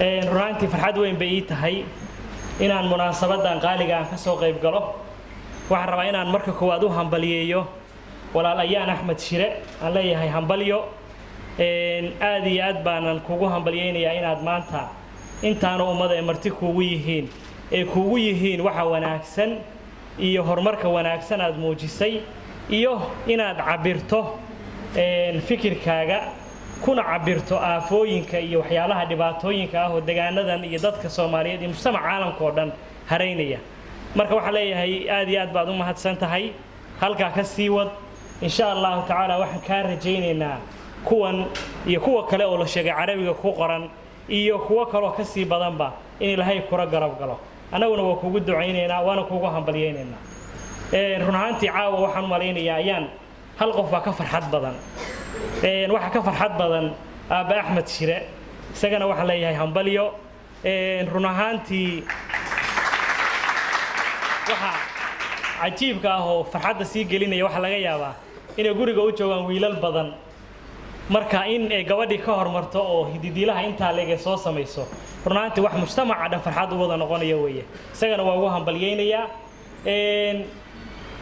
runtii farxad weyn bay ii tahay inaan munaasabadan qaaliga ah ka soo qayb galo waxaan rabaa inaan marka koowaad u hambaliyeeyo walaal ayaan Axmed Shire aan leeyahay hambalyo aad iyo aad baanan kugu hambaliyeynayaa inaad maanta intaana ummada ee marti kuugu yihiin waxa wanaagsan iyo horumarka wanaagsan aad muujisay iyo inaad cabirto fikirkaaga kuna cabirto aafooyinka iyo waxyaalaha dhibaatooyinka ah oo deegaanadan iyo dadka Soomaaliyeed iyo mujtamaca caalamka oo dhan hareynaya marka waxa leeyahay aad iyo aad baad u mahadsan tahay halka ka sii wad insha Allah taala waxaan ka rajaynaynaa kuwan iyo kuwa kale oo la sheegay Carabiga ku qoran iyo kuwa kale oo ka sii badanba in Ilaahay kura garab galo anaguna waa kugu ducaynaynaa waana kugu hambaliyeynaynaa run ahaantii caawa waxaan maleynayaa ayaan hal qof ka farxad badan waxa ka farxad badan Aaba Axmed Shire isagana waxa leeyahay hambalyo run ahaantii waxa cajiibka ah oo farxadda sii gelinaya waxa laga yaabaa inay guriga u joogaan wiilal badan marka in ay gabadhii ka hormarto oo hididiilaha inta leega soo samayso run ahaantii wax mujtamaca dhan farxad u wada noqonaya weeye isagana waa ugu hambalyeynayaa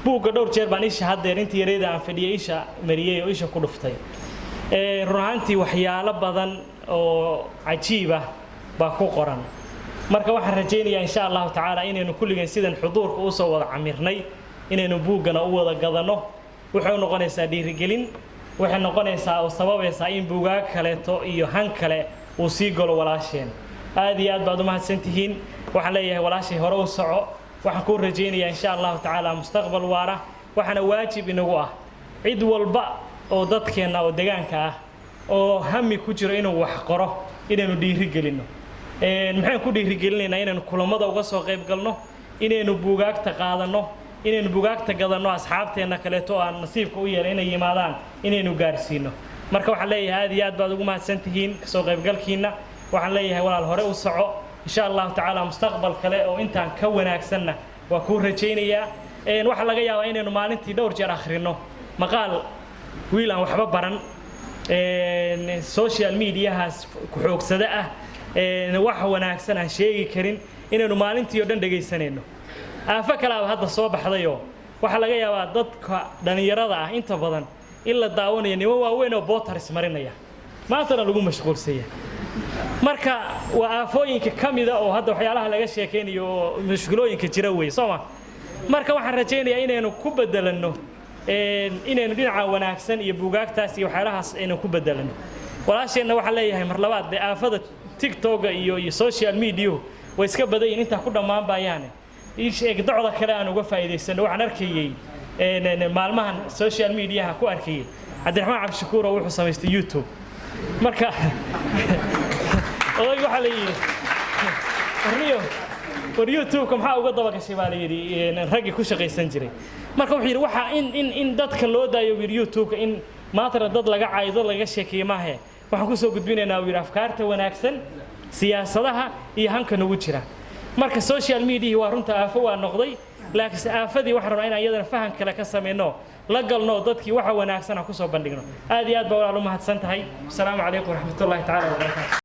buugga dhowr jeer baan isha haddeer intii yareeda aan fadhiyay isha mariyay oo isha ku dhuftay run ahaantii waxyaalo badan oo cajiib ah baa ku qoran marka waxaan rajaynayaa insha Allah taala inaynu kulligeen sidan xuduurka u soo wada camirnay inaynu buuggana u wada gadano wuxuu noqonaysaa dhiirigelin waxay noqonaysaa oo sababaysaa in buugaag kaleeto iyo han kale uu sii galo walaasheen aad iyo aad baad u mahadsantihiin waxaan leeyahay walaashay hore u soco waxaan ku rajaynayaa insha Allah taala mustaqbal waara waxana waajib inagu ah cid walba oo dadkeena oo deegaanka ah oo hami ku jiro inuu wax qoro inaynu dhiirigelino maxaan ku dhiirigelinaynaa inaynu kulamada uga soo qayb galno inaynu buugaagta qaadano inaynu buugaagta gadano asxaabteena kaleeto aan nasiibka u yeelay inay yimaadaan inaynu gaarsiino marka waxaan leeyahay aad iyo aad baad ugu mahadsantihiin ka soo qayb galkiina waxaan leeyahay walaal hore u soco insha Allah taala mustaqbal kale oo intaan ka wanaagsanna waa ku rajaynayaa waxa laga yaabaa inaynu maalintii dhowr jeer akhrino maqaal wiil aan waxba baran social mediahaas ku xoogsada ah wax wanaagsan aan sheegi karin inaynu maalintii oo dhan dhageysanayno aafa kale hadda soo baxdayo waxa laga yaabaa dadka dhalinyarada ah inta badan in la daawanayo nimo waaweyn oo bootaris marinaya maantana lagu mashquulsaya marka waa aafooyinka kamida oo hadda waxyaalaha laga sheekeynayo mashquulooyinka jira weey Soomaa marka waxaan rajaynayaa inaynu ku bedelano inaynu dhinaca wanaagsan iyo buugaagtaas iyo waxyaalahaas aynu ku bedelano walaasheena waxa leeyahay mar labaad aafada TikTok iyo social media way iska badayeen inta ku dhamaan baayaan sheeg docda kale aan uga faa'iideysano waxaan arkayay maalmahan social media ku arkayay Cabdiraxmaan Cabshakuur oo wuxuu sameystay YouTube marka oo waxa leeyahay YouTube maxaa uga daba gashay baa leeyahay raggi ku shaqeysan jiray marka wuxuu yiri waxa in dadka loo daayo YouTube in maanta dad laga caaydo laga sheekeeyo maahe waxaan ku soo gudbinaynaa wiir afkaarta wanaagsan siyaasadaha iyo hanka nagu jira marka social media waa runta aafo waa noqday laakiin aafadii waxaan rabnaa in ayadana fahan kale ka sameeyno la galno dadkii waxa wanaagsan ku soo bandhigno aad iyo aad baa walaal u mahadsan tahay assalaamu calaykum waraxmatullaahi taala wa barakaatuh